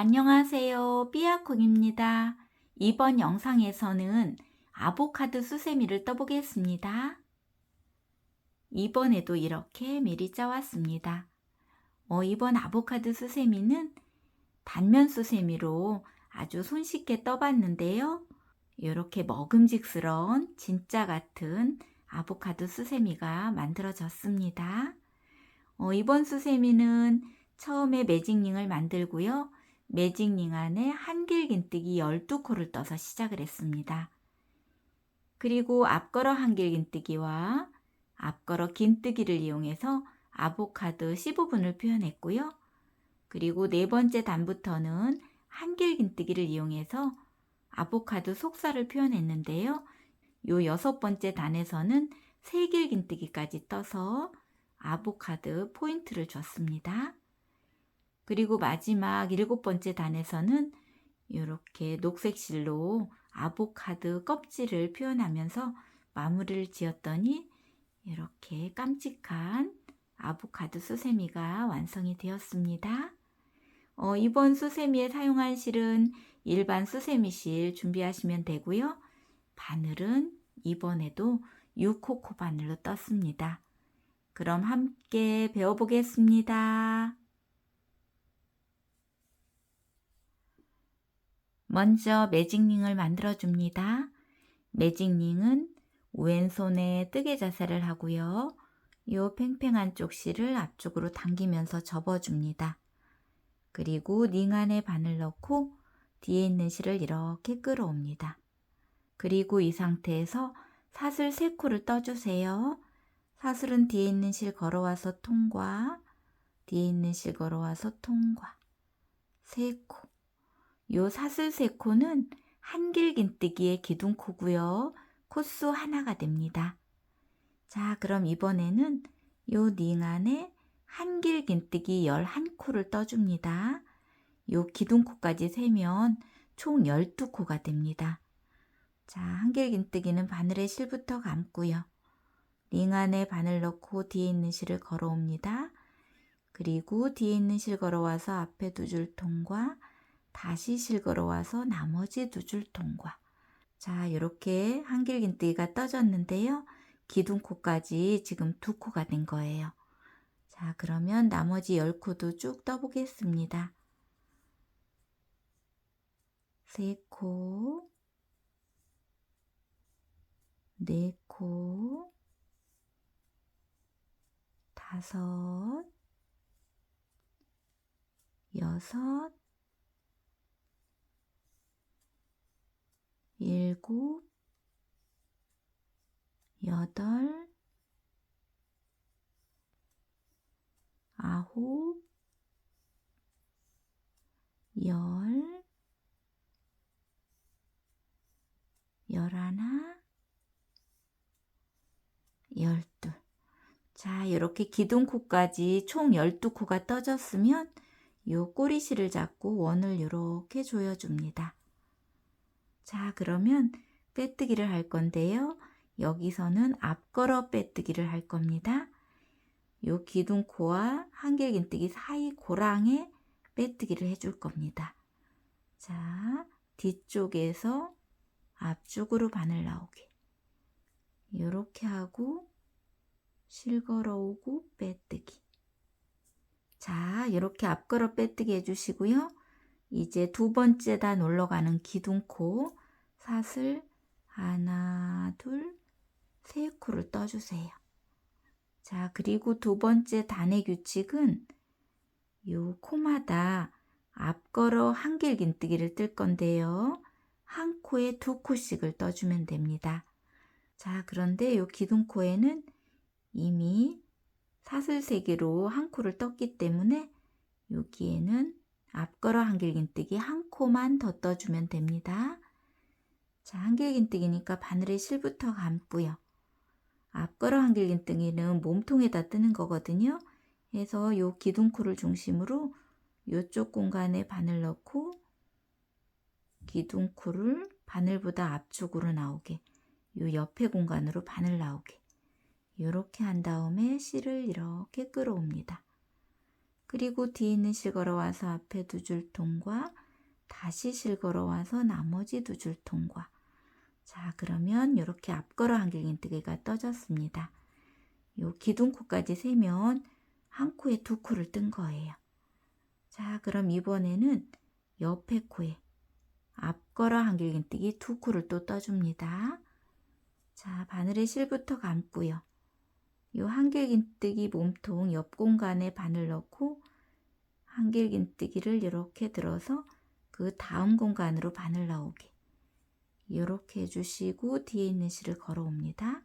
안녕하세요. 삐아콩입니다. 이번 영상에서는 아보카도 수세미를 떠보겠습니다. 이번에도 이렇게 미리 짜왔습니다. 이번 아보카도 수세미는 단면 수세미로 아주 손쉽게 떠봤는데요. 이렇게 먹음직스러운 진짜 같은 아보카도 수세미가 만들어졌습니다. 이번 수세미는 처음에 매직링을 만들고요. 매직링 안에 한길긴뜨기 12코를 떠서 시작을 했습니다. 그리고 앞걸어 한길긴뜨기와 앞걸어 긴뜨기를 이용해서 아보카도 15분을 표현했고요. 그리고 네 번째 단부터는 한길긴뜨기를 이용해서 아보카도 속살을 표현했는데요. 요 여섯 번째 단에서는 세길긴뜨기까지 떠서 아보카도 포인트를 줬습니다. 그리고 마지막 일곱 번째 단에서는 이렇게 녹색 실로 아보카도 껍질을 표현하면서 마무리를 지었더니 이렇게 깜찍한 아보카도 수세미가 완성이 되었습니다. 이번 수세미에 사용한 실은 일반 수세미 실 준비하시면 되고요. 바늘은 이번에도 6코코 바늘로 떴습니다. 그럼 함께 배워보겠습니다. 먼저 매직링을 만들어 줍니다. 매직링은 왼손에 뜨개 자세를 하고요. 이 팽팽한 쪽 실을 앞쪽으로 당기면서 접어줍니다. 그리고 링 안에 바늘 넣고 뒤에 있는 실을 이렇게 끌어옵니다. 그리고 이 상태에서 사슬 3코를 떠주세요. 사슬은 뒤에 있는 실 걸어와서 통과, 뒤에 있는 실 걸어와서 통과, 3코. 요 사슬 3코는 한길긴뜨기의 기둥코고요. 코수 하나가 됩니다. 자, 그럼 이번에는 요 링 안에 한길긴뜨기 11코를 떠줍니다. 요 기둥코까지 세면 총 12코가 됩니다. 자, 한길긴뜨기는 바늘에 실부터 감고요. 링 안에 바늘 넣고 뒤에 있는 실을 걸어옵니다. 그리고 뒤에 있는 실 걸어와서 앞에 2줄 통과, 다시 실 걸어와서 나머지 2줄 통과. 자, 이렇게 한길긴뜨기가 떠졌는데요. 기둥코까지 지금 2코가 된 거예요. 자, 그러면 나머지 10코도 쭉 떠보겠습니다. 3코, 4코, 5, 6, 7, 8, 9, 10, 11, 12. 자, 이렇게 기둥코까지 총 12코가 떠졌으면 요 꼬리실을 잡고 원을 이렇게 조여줍니다. 자, 그러면 빼뜨기를 할 건데요. 여기서는 앞걸어 빼뜨기를 할 겁니다. 요 기둥코와 한길긴뜨기 사이 고랑에 빼뜨기를 해줄 겁니다. 자, 뒤쪽에서 앞쪽으로 바늘 나오게 이렇게 하고 실 걸어오고 빼뜨기. 자, 이렇게 앞걸어 빼뜨기 해주시고요. 이제 두 번째 단 올라가는 기둥코 사슬 하나, 둘, 3코를 떠주세요. 자, 그리고 두 번째 단의 규칙은 요 코마다 앞걸어 한길긴뜨기를 뜰 건데요. 한 코에 2코씩을 떠주면 됩니다. 자, 그런데 요 기둥코에는 이미 사슬 3개로 한 코를 떴기 때문에 여기에는 앞걸어 한길긴뜨기 한 코만 더 떠주면 됩니다. 자, 한길긴뜨기니까 바늘에 실부터 감고요. 앞걸어 한길긴뜨기는 몸통에다 뜨는 거거든요. 그래서 요 기둥코를 중심으로 요쪽 공간에 바늘 넣고 기둥코를 바늘보다 앞쪽으로 나오게, 요 옆에 공간으로 바늘 나오게 이렇게 한 다음에 실을 이렇게 끌어옵니다. 그리고 뒤에 있는 실 걸어와서 앞에 두 줄 통과, 다시 실 걸어와서 나머지 두 줄 통과. 자, 그러면 이렇게 앞걸어 한길긴뜨기가 떠졌습니다. 요 기둥코까지 세면 한 코에 두 코를 뜬 거예요. 자, 그럼 이번에는 옆에 코에 앞걸어 한길긴뜨기 두 코를 또 떠줍니다. 자, 바늘에 실부터 감고요. 요 한길긴뜨기 몸통 옆 공간에 바늘 넣고 한길긴뜨기를 이렇게 들어서 그 다음 공간으로 바늘 나오게 이렇게 해주시고 뒤에 있는 실을 걸어옵니다.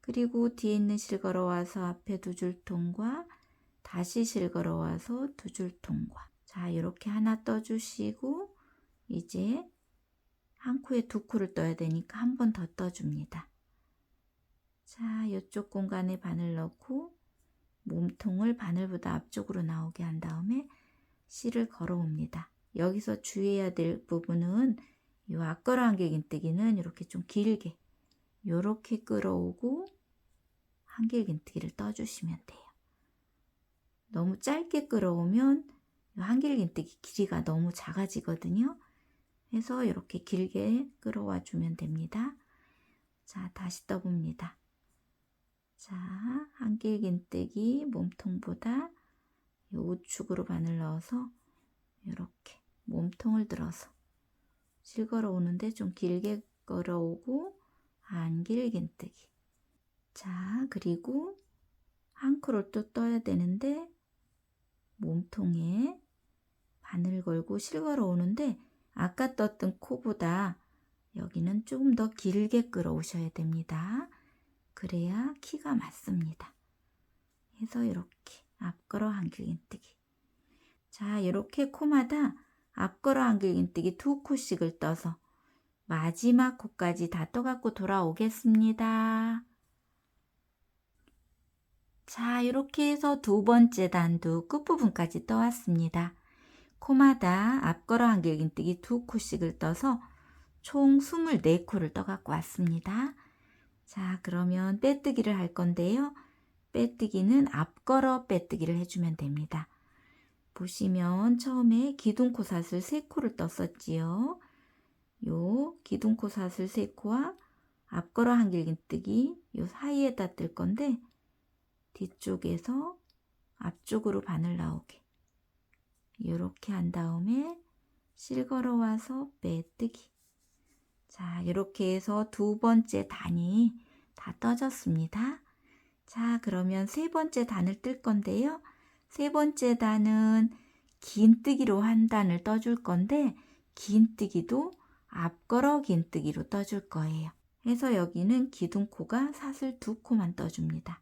그리고 뒤에 있는 실 걸어와서 앞에 두 줄 통과, 다시 실 걸어와서 두 줄 통과. 자, 이렇게 하나 떠주시고 이제 한 코에 두 코를 떠야 되니까 한 번 더 떠줍니다. 자, 이쪽 공간에 바늘 넣고 몸통을 바늘보다 앞쪽으로 나오게 한 다음에 실을 걸어옵니다. 여기서 주의해야 될 부분은 이 앞걸어 한길긴뜨기는 이렇게 좀 길게 이렇게 끌어오고 한길긴뜨기를 떠주시면 돼요. 너무 짧게 끌어오면 한길긴뜨기 길이가 너무 작아지거든요. 그래서 이렇게 길게 끌어와 주면 됩니다. 자, 다시 떠봅니다. 자, 한길긴뜨기 몸통보다 이 우측으로 바늘 넣어서 이렇게 몸통을 들어서 실 걸어오는데 좀 길게 걸어오고 한길긴뜨기. 자, 그리고 한 코를 또 떠야 되는데 몸통에 바늘 걸고 실 걸어오는데 아까 떴던 코보다 여기는 조금 더 길게 끌어오셔야 됩니다. 그래야 키가 맞습니다. 해서 이렇게 앞걸어 한길긴뜨기. 자, 이렇게 코마다 앞걸어 한길긴뜨기 두 코씩을 떠서 마지막 코까지 다 떠갖고 돌아오겠습니다. 자, 이렇게 해서 두 번째 단도 끝부분까지 떠왔습니다. 코마다 앞걸어 한길긴뜨기 두 코씩을 떠서 총 24코를 떠갖고 왔습니다. 자, 그러면 빼뜨기를 할 건데요. 빼뜨기는 앞걸어 빼뜨기를 해주면 됩니다. 보시면 처음에 기둥코 사슬 3코를 떴었지요. 요 기둥코 사슬 3코와 앞걸어 한길긴뜨기 요 사이에다 뜰 건데 뒤쪽에서 앞쪽으로 바늘 나오게 이렇게 한 다음에 실 걸어와서 빼뜨기. 자, 이렇게 해서 두 번째 단이 다 떠졌습니다. 자, 그러면 세 번째 단을 뜰 건데요. 세 번째 단은 긴뜨기로 한 단을 떠줄 건데 긴뜨기도 앞걸어 긴뜨기로 떠줄 거예요. 그래서 여기는 기둥코가 사슬 두 코만 떠줍니다.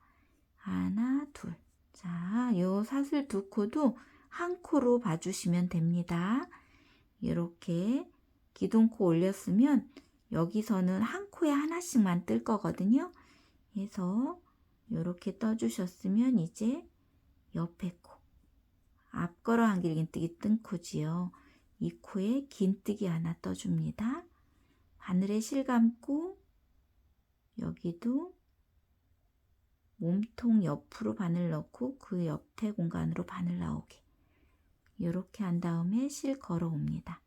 하나, 둘. 자, 요 사슬 두 코도 한 코로 봐주시면 됩니다. 이렇게 기둥코 올렸으면 여기서는 한 코에 하나씩만 뜰 거거든요. 그래서 이렇게 떠주셨으면 이제 옆에 코, 앞걸어 한길긴뜨기 뜬 코지요. 이 코에 긴뜨기 하나 떠줍니다. 바늘에 실 감고 여기도 몸통 옆으로 바늘 넣고 그 옆에 공간으로 바늘 나오게 이렇게 한 다음에 실 걸어옵니다.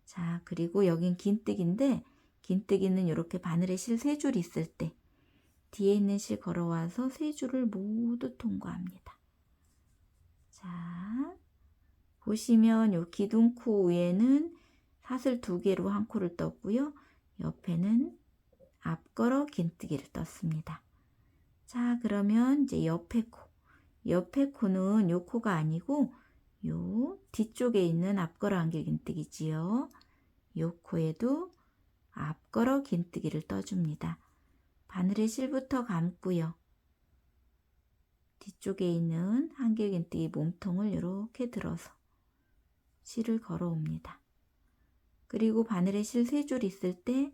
자, 그리고 여긴 긴뜨기인데 긴뜨기는 이렇게 바늘에 실 3줄 있을 때 뒤에 있는 실 걸어와서 3줄을 모두 통과합니다. 자, 보시면 요 기둥코 위에는 사슬 2개로 한 코를 떴고요. 옆에는 앞걸어 긴뜨기를 떴습니다. 자, 그러면 이제 옆에 코. 옆에 코는 요 코가 아니고 요 뒤쪽에 있는 앞걸어 한길긴뜨기지요. 요 코에도 앞걸어 긴뜨기를 떠줍니다. 바늘에 실부터 감고요. 뒤쪽에 있는 한길긴뜨기 몸통을 이렇게 들어서 실을 걸어옵니다. 그리고 바늘에 실 3줄 있을 때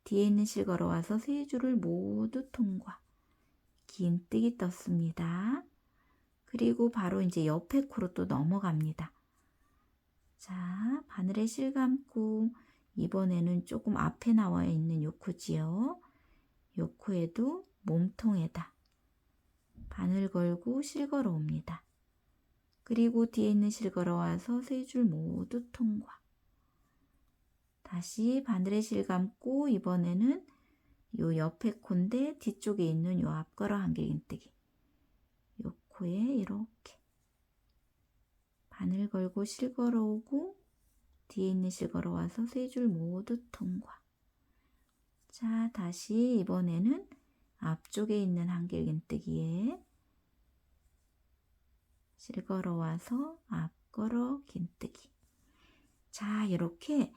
뒤에 있는 실 걸어와서 3줄을 모두 통과. 긴뜨기 떴습니다. 그리고 바로 이제 옆에 코로 또 넘어갑니다. 자, 바늘에 실 감고 이번에는 조금 앞에 나와 있는 요 코지요. 요 코에도 몸통에다 바늘 걸고 실 걸어 옵니다. 그리고 뒤에 있는 실 걸어와서 세 줄 모두 통과. 다시 바늘에 실 감고 이번에는 요 옆에 코인데 뒤쪽에 있는 요 앞걸어 한길긴뜨기. 요 코에 이렇게 바늘 걸고 실 걸어오고 뒤에 있는 실 걸어와서 세 줄 모두 통과. 자, 다시 이번에는 앞쪽에 있는 한길긴뜨기에 실 걸어와서 앞걸어 긴뜨기. 자, 이렇게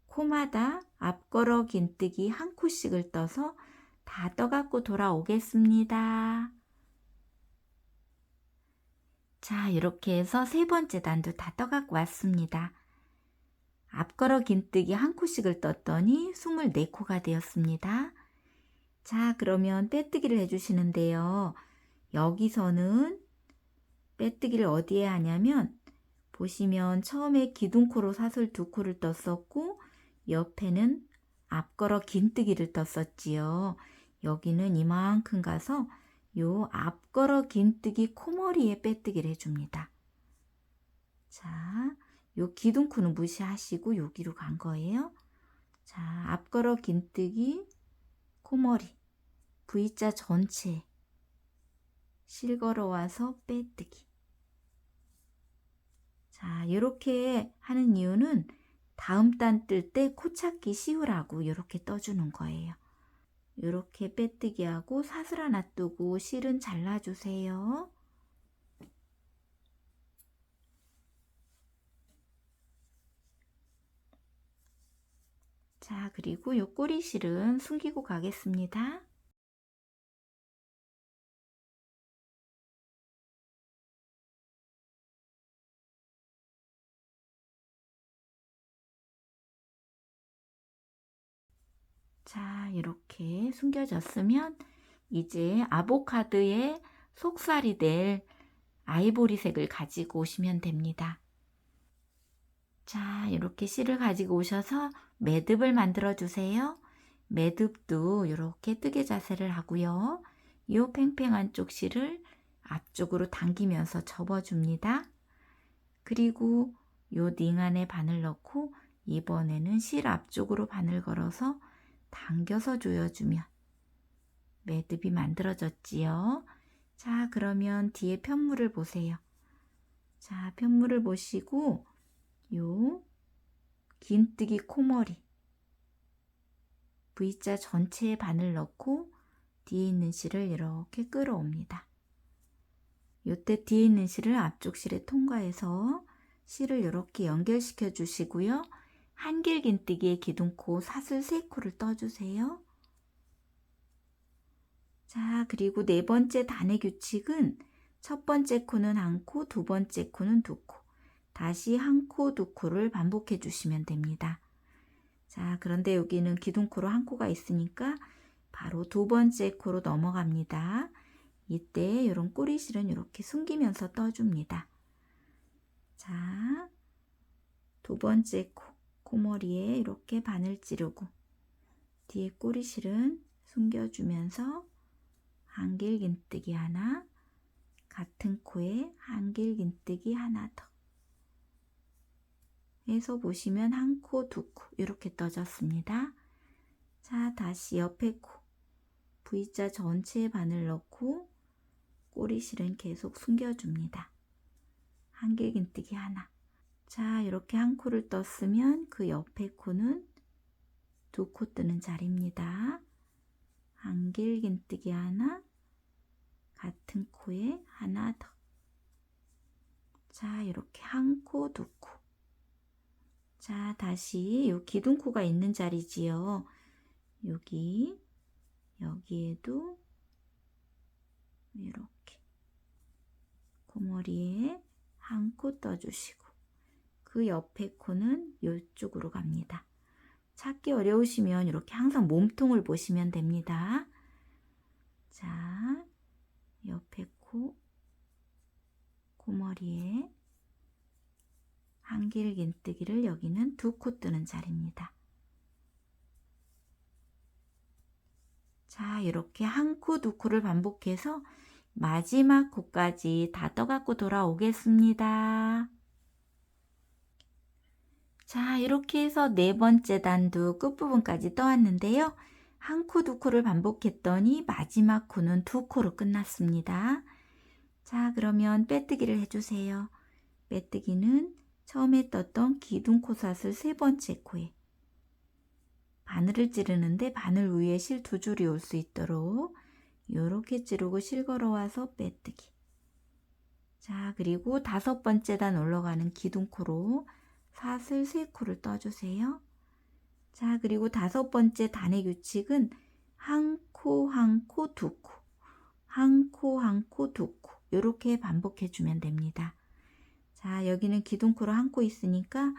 코마다 앞걸어 긴뜨기 한 코씩을 떠서 다 떠갖고 돌아오겠습니다. 자, 이렇게 해서 세 번째 단도 다 떠갖고 왔습니다. 앞걸어 긴뜨기 한 코씩을 떴더니 24코가 되었습니다. 자, 그러면 빼뜨기를 해주시는데요. 여기서는 빼뜨기를 어디에 하냐면 보시면 처음에 기둥코로 사슬 2코를 떴었고 옆에는 앞걸어 긴뜨기를 떴었지요. 여기는 이만큼 가서 요 앞걸어 긴뜨기 코머리에 빼뜨기를 해줍니다. 자, 요 기둥코는 무시하시고 여기로 간 거예요. 자, 앞걸어 긴뜨기 코머리 V자 전체 실 걸어와서 빼뜨기. 자, 이렇게 하는 이유는 다음 단 뜰 때 코 찾기 쉬우라고 이렇게 떠주는 거예요. 이렇게 빼뜨기 하고 사슬 하나 뜨고 실은 잘라주세요. 자, 그리고 요 꼬리실은 숨기고 가겠습니다. 자, 이렇게 숨겨졌으면 이제 아보카도의 속살이 될 아이보리색을 가지고 오시면 됩니다. 자, 이렇게 실을 가지고 오셔서 매듭을 만들어 주세요. 매듭도 이렇게 뜨개 자세를 하고요. 이 팽팽한 쪽 실을 앞쪽으로 당기면서 접어줍니다. 그리고 요 닝 안에 바늘 넣고 이번에는 실 앞쪽으로 바늘 걸어서 당겨서 조여주면 매듭이 만들어졌지요. 자, 그러면 뒤에 편물을 보세요. 자, 편물을 보시고 요 긴뜨기 코머리 V자 전체에 바늘 넣고 뒤에 있는 실을 이렇게 끌어옵니다. 요때 뒤에 있는 실을 앞쪽 실에 통과해서 실을 이렇게 연결시켜 주시고요. 한길 긴뜨기의 기둥코 사슬 3코를 떠주세요. 자, 그리고 네 번째 단의 규칙은 첫 번째 코는 한 코, 두 번째 코는 2코. 다시 한 코, 2코를 반복해 주시면 됩니다. 자, 그런데 여기는 기둥코로 한 코가 있으니까 바로 두 번째 코로 넘어갑니다. 이때 이런 꼬리실은 이렇게 숨기면서 떠줍니다. 자, 두 번째 코, 코머리에 이렇게 바늘 찌르고 뒤에 꼬리실은 숨겨주면서 한길 긴뜨기 하나, 같은 코에 한길 긴뜨기 하나 더 해서 보시면 한 코, 2코 이렇게 떠졌습니다. 자, 다시 옆에 코 V자 전체에 바늘 넣고 꼬리실은 계속 숨겨줍니다. 한길 긴뜨기 하나. 자, 이렇게 한 코를 떴으면 그 옆에 코는 2코 뜨는 자리입니다. 한길 긴뜨기 하나, 같은 코에 하나 더. 자, 이렇게 한 코, 2코. 자, 다시 요 기둥코가 있는 자리지요. 여기에도 이렇게 고머리에 한 코 떠주시고 그 옆에 코는 이쪽으로 갑니다. 찾기 어려우시면 이렇게 항상 몸통을 보시면 됩니다. 자, 옆에 코, 고머리에 한길 긴뜨기를 여기는 2코 뜨는 자리입니다. 자, 이렇게 한 코, 2코를 반복해서 마지막 코까지 다 떠갖고 돌아오겠습니다. 자, 이렇게 해서 네 번째 단도 끝부분까지 떠왔는데요. 한 코, 두 코를 반복했더니 마지막 코는 두 코로 끝났습니다. 자, 그러면 빼뜨기를 해주세요. 빼뜨기는 처음에 떴던 기둥코삿을 세 번째 코에 바늘을 찌르는데 바늘 위에 실 두 줄이 올 수 있도록 이렇게 찌르고 실 걸어와서 빼뜨기. 자, 그리고 다섯 번째 단 올라가는 기둥코로 사슬 세 코를 떠주세요. 자, 그리고 다섯 번째 단의 규칙은 한 코, 한 코, 두 코, 한 코, 한 코, 두 코 이렇게 반복해 주면 됩니다. 자, 여기는 기둥코로 한 코 있으니까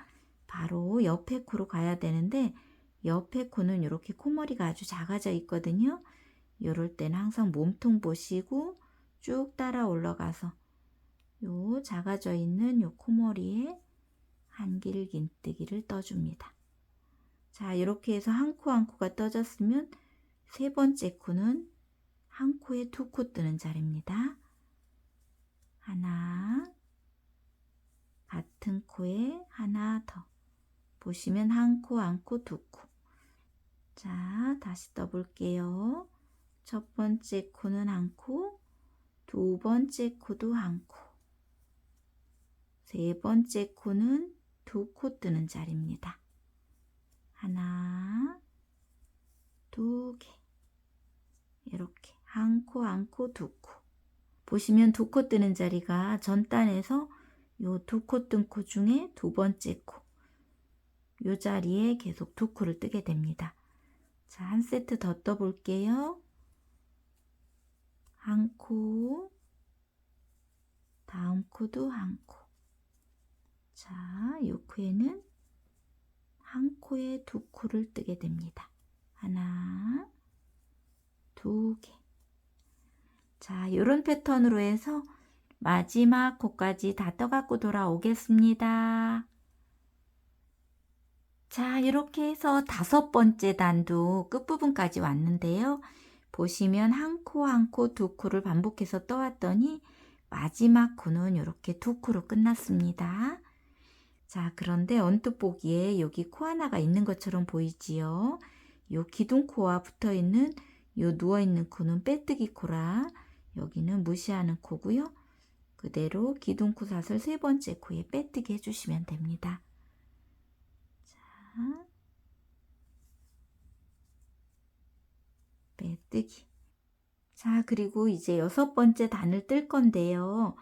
바로 옆에 코로 가야 되는데 옆에 코는 이렇게 콧머리가 아주 작아져 있거든요. 이럴 때는 항상 몸통 보시고 쭉 따라 올라가서 요 작아져 있는 요 콧머리에 한길긴뜨기를 떠줍니다. 자, 이렇게 해서 한 코 한 코가 떠졌으면 세 번째 코는 한 코에 두 코 뜨는 자리입니다. 하나, 같은 코에 하나 더. 보시면 한 코, 한 코, 두 코. 자, 다시 떠볼게요. 첫 번째 코는 한 코, 두 번째 코도 한 코, 세 번째 코는 두 코 뜨는 자리입니다. 하나, 두 개, 이렇게 한 코, 한 코, 두 코. 보시면 두 코 뜨는 자리가 전 단에서 요 두 코 뜬 코 중에 두 번째 코, 요 자리에 계속 두 코를 뜨게 됩니다. 자, 한 세트 더 떠볼게요. 한 코, 다음 코도 한 코. 자, 요 코에는 한 코에 두 코를 뜨게 됩니다. 하나, 두 개. 자, 요런 패턴으로 해서 마지막 코까지 다 떠갖고 돌아오겠습니다. 자, 이렇게 해서 다섯 번째 단도 끝부분까지 왔는데요. 보시면 한 코, 한 코, 두 코를 반복해서 떠왔더니 마지막 코는 이렇게 두 코로 끝났습니다. 자, 그런데 언뜻 보기에 여기 코 하나가 있는 것처럼 보이지요? 요 기둥코와 붙어 있는 요 누워 있는 코는 빼뜨기 코라 여기는 무시하는 코고요. 그대로 기둥코삿을 세 번째 코에 빼뜨기 해주시면 됩니다. 자, 빼뜨기. 자, 그리고 이제 여섯 번째 단을 뜰 건데요.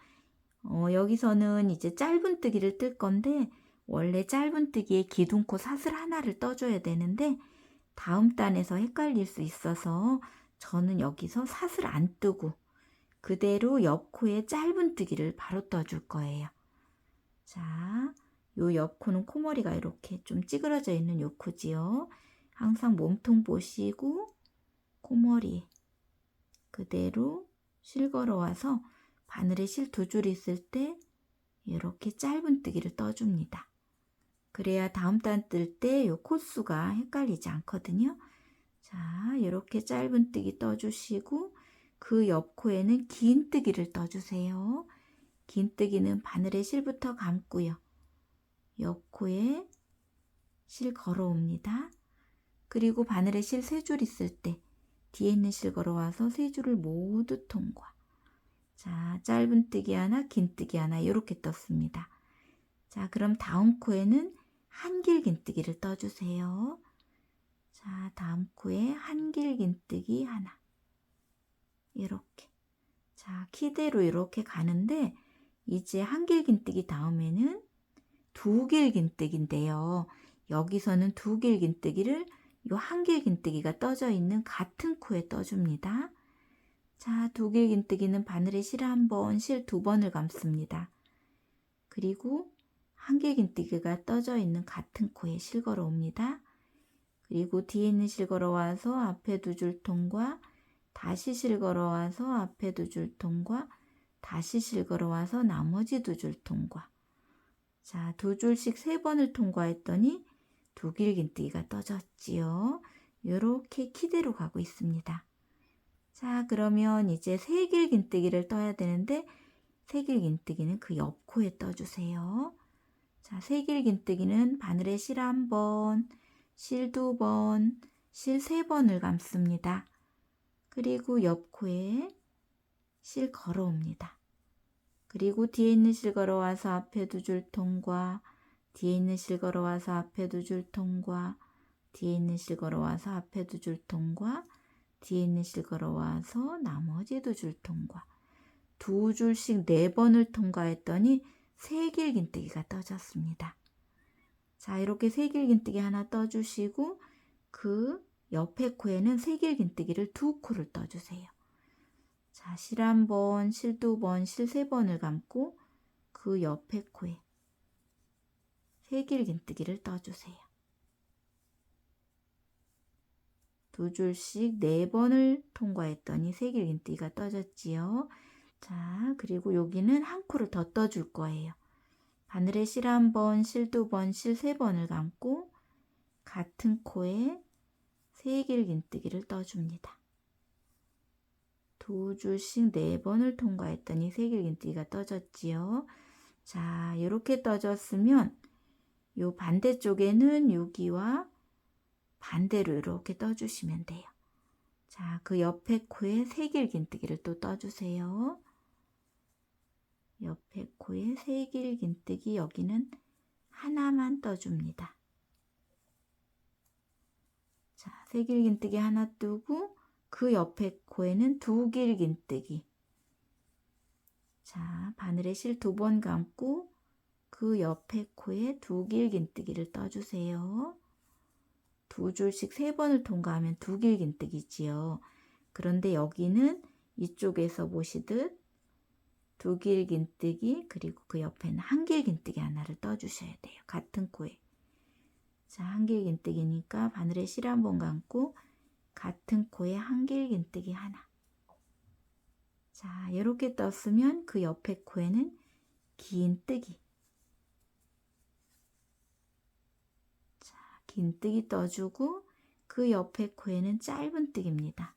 여기서는 이제 짧은뜨기를 뜰 건데 원래 짧은뜨기에 기둥코 사슬 하나를 떠줘야 되는데 다음 단에서 헷갈릴 수 있어서 저는 여기서 사슬 안 뜨고 그대로 옆코에 짧은뜨기를 바로 떠줄 거예요. 자, 요 옆코는 코머리가 이렇게 좀 찌그러져 있는 요 코지요. 항상 몸통 보시고 코머리에 그대로 실 걸어와서 바늘에 실 두 줄 있을 때 이렇게 짧은뜨기를 떠줍니다. 그래야 다음 단 뜰 때 요 코수가 헷갈리지 않거든요. 자, 이렇게 짧은뜨기 떠주시고 그 옆코에는 긴뜨기를 떠주세요. 긴뜨기는 바늘에 실부터 감고요. 옆코에 실 걸어옵니다. 그리고 바늘에 실 세 줄 있을 때 뒤에 있는 실 걸어와서 세 줄을 모두 통과. 자, 짧은뜨기 하나, 긴뜨기 하나 이렇게 떴습니다. 자, 그럼 다음 코에는 한길긴뜨기를 떠주세요. 자, 다음 코에 한길긴뜨기 하나. 이렇게. 자, 키대로 이렇게 가는데 이제 한길긴뜨기 다음에는 두길긴뜨기인데요. 여기서는 두길긴뜨기를 요 한길긴뜨기가 떠져 있는 같은 코에 떠줍니다. 자, 두길긴뜨기는 바늘에 실 한 번, 실 두 번을 감습니다. 그리고 한길긴뜨기가 떠져 있는 같은 코에 실 걸어 옵니다. 그리고 뒤에 있는 실 걸어와서 앞에 두 줄 통과, 다시 실 걸어와서 앞에 두 줄 통과, 다시 실 걸어와서 나머지 두 줄 통과. 자, 두 줄씩 세 번을 통과했더니 두길긴뜨기가 떠졌지요. 이렇게 키대로 가고 있습니다. 자, 그러면 이제 새길긴뜨기를 떠야 되는데 새길긴뜨기는 그 옆코에 떠주세요. 자, 새길긴뜨기는 바늘에 실 1번, 실 2번, 실 3번을 감습니다. 그리고 옆코에 실 걸어옵니다. 그리고 뒤에 있는 실 걸어와서 앞에 2줄 통과, 뒤에 있는 실 걸어와서 앞에 2줄 통과, 뒤에 있는 실 걸어와서 앞에 2줄 통과, 뒤에 있는 실 걸어와서 나머지 2줄 통과. 2줄씩 4번을 통과했더니 새길긴뜨기가 떠졌습니다. 자, 이렇게 새길긴뜨기 하나 떠주시고 그 옆에 코에는 새길긴뜨기를 2코를 떠주세요. 자, 실 1번, 실 2번, 실 3번을 감고 그 옆에 코에 새길긴뜨기를 떠주세요. 2줄씩 4번을 통과했더니 새길긴뜨기가 떠졌지요. 자, 그리고 여기는 한 코를 더 떠줄 거예요. 바늘에 실 1번, 실 2번, 실 3번을 감고 같은 코에 새길긴뜨기를 떠줍니다. 2줄씩 4번을 통과했더니 새길긴뜨기가 떠졌지요. 자, 이렇게 떠졌으면 요 반대쪽에는 여기와 반대로 이렇게 떠주시면 돼요. 자, 그 옆에 코에 새길긴뜨기를 또 떠주세요. 옆에 코에 새길긴뜨기 여기는 하나만 떠줍니다. 자, 새길긴뜨기 하나 뜨고 그 옆에 코에는 2길긴뜨기. 자, 바늘에 실 2번 감고 그 옆에 코에 2길긴뜨기를 떠주세요. 2줄씩 3번을 통과하면 2길긴뜨기지요. 그런데 여기는 이쪽에서 보시듯 2길긴뜨기 그리고 그 옆에는 1길긴뜨기 하나를 떠주셔야 돼요. 같은 코에. 자, 1길긴뜨기니까 바늘에 실 1번 감고 같은 코에 1길긴뜨기 하나. 자, 이렇게 떴으면 그 옆에 코에는 긴뜨기. 자, 긴뜨기 떠주고 그 옆에 코에는 짧은뜨기입니다.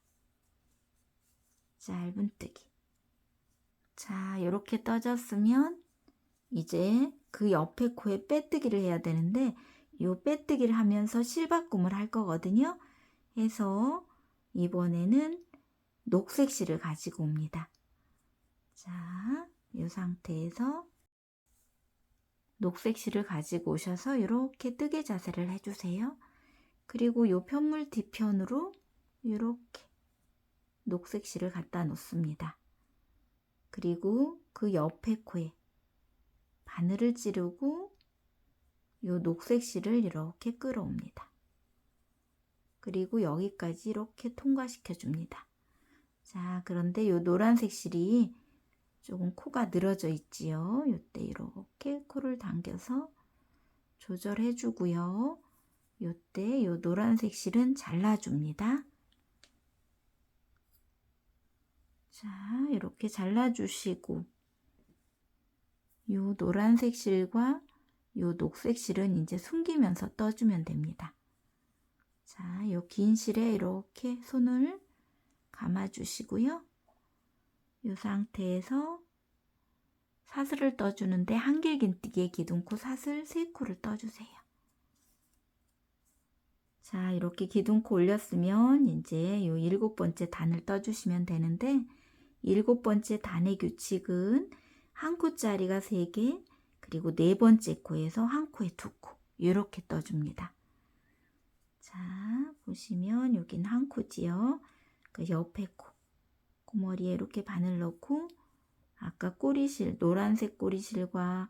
짧은뜨기. 자, 이렇게 떠졌으면 이제 그 옆에 코에 빼뜨기를 해야 되는데 이 빼뜨기를 하면서 실바꿈을 할 거거든요. 해서 이번에는 녹색 실을 가지고 옵니다. 자, 이 상태에서 녹색 실을 가지고 오셔서 이렇게 뜨개 자세를 해주세요. 그리고 이 편물 뒤편으로 이렇게 녹색 실을 갖다 놓습니다. 그리고 그 옆에 코에 바늘을 찌르고 이 녹색 실을 이렇게 끌어옵니다. 그리고 여기까지 이렇게 통과시켜 줍니다. 자, 그런데 이 노란색 실이 조금 코가 늘어져 있지요. 이때 이렇게 코를 당겨서 조절해 주고요. 이때 이 노란색 실은 잘라줍니다. 자, 이렇게 잘라주시고 이 노란색 실과 이 녹색 실은 이제 숨기면서 떠주면 됩니다. 자, 이 긴 실에 이렇게 손을 감아주시고요. 이 상태에서 사슬을 떠주는데 한길긴뜨기에 기둥코 사슬 3코를 떠주세요. 자, 이렇게 기둥코 올렸으면 이제 이 7번째 단을 떠주시면 되는데 7번째 단의 규칙은 한 코짜리가 3개 그리고 4번째 코에서 한 코에 2코 이렇게 떠줍니다. 자, 보시면 여긴 한 코지요. 그 옆에 코 고머리에 이렇게 바늘 넣고 아까 꼬리실 노란색 꼬리실과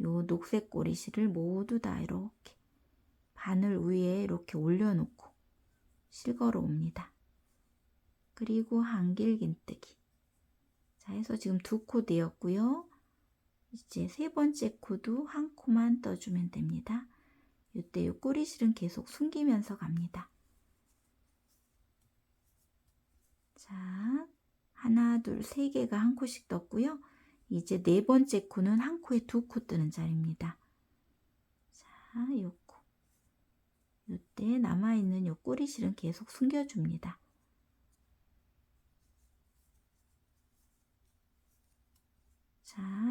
요 녹색 꼬리실을 모두 다 이렇게 바늘 위에 이렇게 올려놓고 실 걸어 옵니다. 그리고 한길긴뜨기. 자, 해서 지금 2코 되었고요. 이제 3번째 코도 한 코만 떠주면 됩니다. 이때 이 꼬리실은 계속 숨기면서 갑니다. 자, 하나, 둘, 3개가 한 코씩 떴고요. 이제 4번째 코는 한 코에 2코 뜨는 자리입니다. 자, 요 코. 이때 남아있는 요 꼬리실은 계속 숨겨줍니다.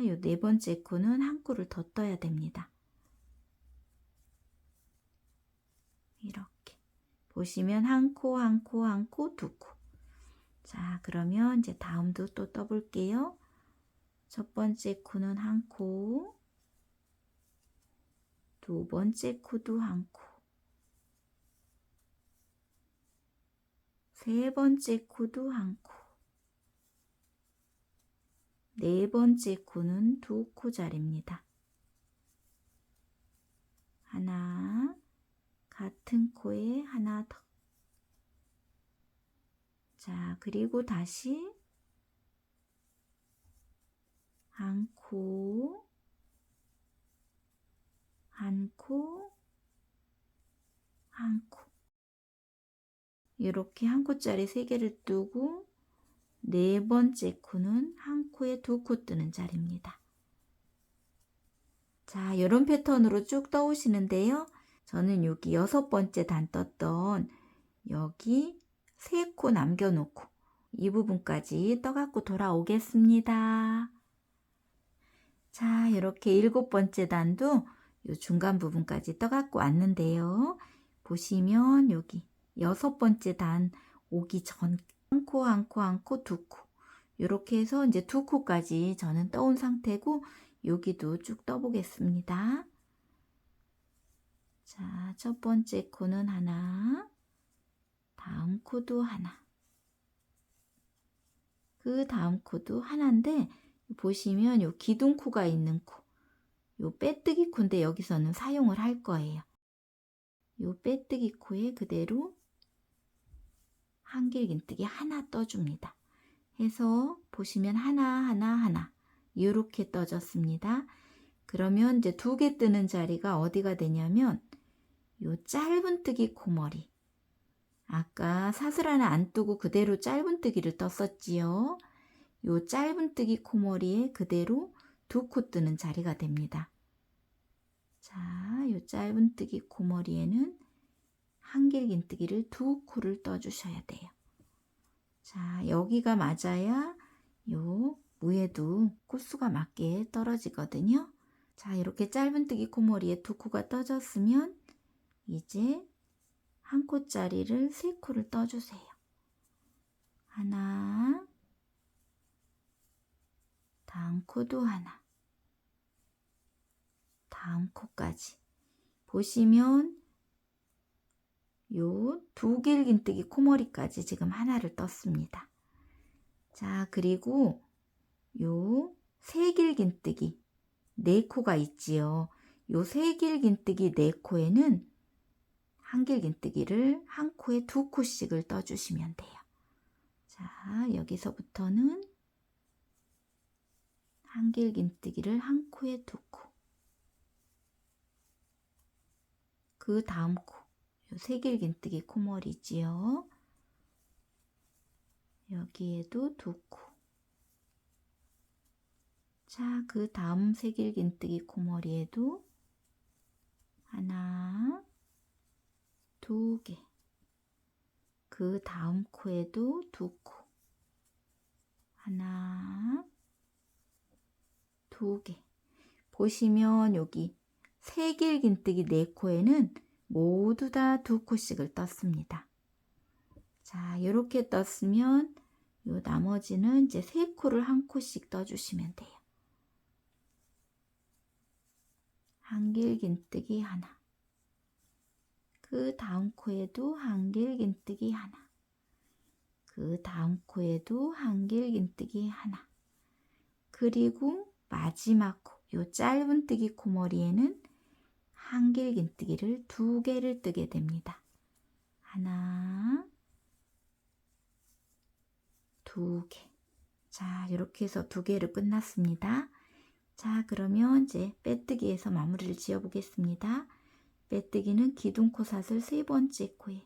요 네 번째 코는 한 코를 더 떠야 됩니다. 이렇게 보시면 한 코, 한 코, 한 코, 두 코. 자, 그러면 이제 다음도 또 떠볼게요. 첫 번째 코는 한 코, 두 번째 코도 한 코, 세 번째 코도 한 코, 네 번째 코는 두 코짜리입니다. 하나, 같은 코에 하나 더. 자, 그리고 다시 한 코, 한 코, 한 코. 이렇게 한 코짜리 3개를 뜨고 네 번째 코는 한 코에 두 코 뜨는 자리입니다. 자, 이런 패턴으로 쭉 떠오시는데요. 저는 여기 6번째 단 떴던 여기 3코 남겨놓고 이 부분까지 떠갖고 돌아오겠습니다. 자, 이렇게 7번째 단도 이 중간 부분까지 떠갖고 왔는데요. 보시면 여기 6번째 단 오기 전 한 코, 한 코, 한 코, 두 코. 이렇게 해서 이제 두 코까지 저는 떠온 상태고 여기도 쭉 떠보겠습니다. 자, 첫 번째 코는 하나, 다음 코도 하나, 그 다음 코도 하나인데 보시면 요 기둥코가 있는 코, 요 빼뜨기 코인데 여기서는 사용을 할 거예요. 요 빼뜨기 코에 그대로 한길긴뜨기 하나 떠줍니다. 해서 보시면 하나 이렇게 떠졌습니다. 그러면 이제 2개 뜨는 자리가 어디가 되냐면 요 짧은뜨기 코머리, 아까 사슬 하나 안 뜨고 그대로 짧은뜨기를 떴었지요. 요 짧은뜨기 코머리에 그대로 2코 뜨는 자리가 됩니다. 자, 요 짧은뜨기 코머리에는 한길긴뜨기를 2코를 떠주셔야 돼요. 자, 여기가 맞아야 요 무에도 코수가 맞게 떨어지거든요. 자, 이렇게 짧은뜨기 코머리에 2코가 떠졌으면 이제 한 코짜리를 3코를 떠주세요. 하나, 다음 코도 하나, 다음 코까지. 보시면 요 2길긴뜨기 코머리까지 지금 하나를 떴습니다. 자, 그리고 요 3길긴뜨기 4코가 있지요. 요 3길긴뜨기 4코에는 한길긴뜨기를 한 코에 2코씩을 떠주시면 돼요. 자, 여기서부터는 한길긴뜨기를 한 코에 2코, 그 다음 코, 요 3길긴뜨기 코머리지요. 여기에도 2코. 자, 그 다음 3길긴뜨기 코머리에도 하나, 2개. 그 다음 코에도 2코. 하나, 2개. 보시면 여기 3길긴뜨기 4코에는 모두 다 2코씩을 떴습니다. 자, 이렇게 떴으면 요 나머지는 이제 3코를 한 코씩 떠주시면 돼요. 한길긴뜨기 하나, 그 다음 코에도 한길긴뜨기 하나, 그 다음 코에도 한길긴뜨기 하나, 그리고 마지막 코, 요 짧은뜨기 코머리에는 한길긴뜨기를 2개를 뜨게 됩니다. 하나, 2개. 자, 이렇게 해서 2개를 끝났습니다. 자, 그러면 이제 빼뜨기에서 마무리를 지어 보겠습니다. 빼뜨기는 기둥코 사슬 3번째 코에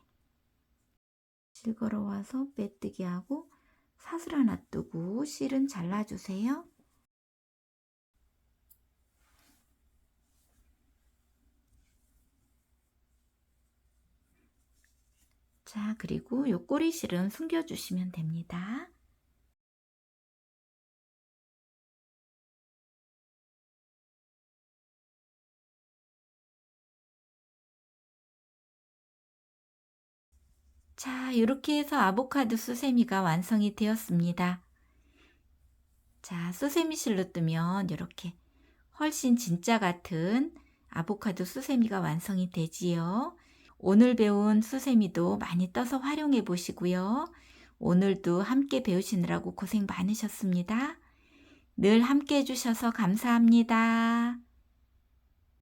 실 걸어와서 빼뜨기하고 사슬 하나 뜨고 실은 잘라주세요. 자, 그리고 요 꼬리실은 숨겨주시면 됩니다. 자, 이렇게 해서 아보카도 수세미가 완성이 되었습니다. 자, 수세미 실로 뜨면 이렇게 훨씬 진짜 같은 아보카도 수세미가 완성이 되지요. 오늘 배운 수세미도 많이 떠서 활용해 보시고요. 오늘도 함께 배우시느라고 고생 많으셨습니다. 늘 함께 해주셔서 감사합니다.